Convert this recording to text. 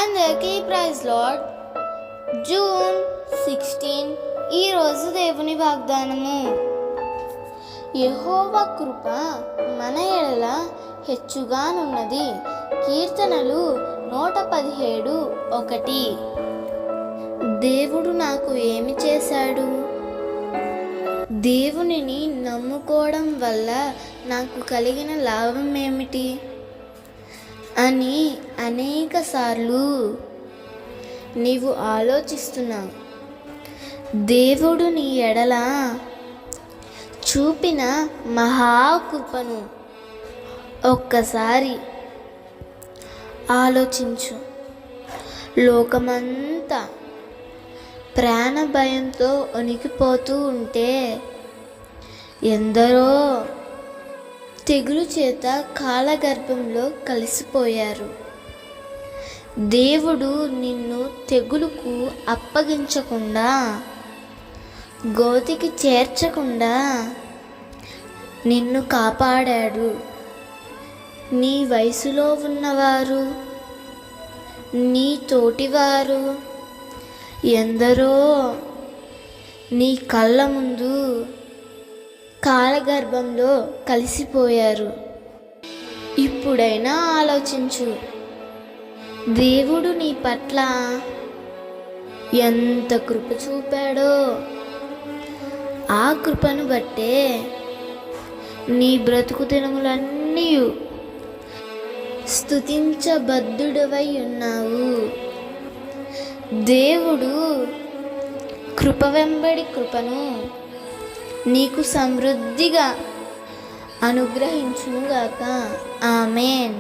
అందరికీ praise lord. June 16 ఈరోజు దేవుని వాగ్దానము. యెహోవా కృప మన ఎడల హెచ్చుగానున్నది. కీర్తనలు 117:1. దేవుడు నాకు ఏమి చేశాడు? దేవునిని నమ్ముకోవడం వల్ల నాకు కలిగిన లాభం ఏమిటి అని అనేకసార్లు నీవు ఆలోచిస్తున్నావు. దేవుడు నీ ఎడల చూపిన మహాకృపను ఒక్కసారి ఆలోచించు. లోకమంతా ప్రాణ భయంతో వణికిపోతూ ఉంటే ఎందరో తెగులు చేత కాలగర్భంలో కలిసిపోయారు. దేవుడు నిన్ను తెగులుకు అప్పగించకుండా, గోతికి చేర్చకుండా నిన్ను కాపాడాడు. నీ వయసులో ఉన్నవారు, నీ తోటివారు ఎందరో నీ కళ్ళ ముందు కాలగర్భంలో కలిసిపోయారు. ఇప్పుడైనా ఆలోచించు. దేవుడు నీ పట్ల ఎంత కృప చూపాడో ఆ కృపను బట్టే నీ బ్రతుకు దినములన్నీ స్తుతించబద్ధుడవై ఉన్నావు. దేవుడు కృప వెంబడి కృపను నీకు సమృద్ధిగా అనుగ్రహించునుగాక. ఆమేన్.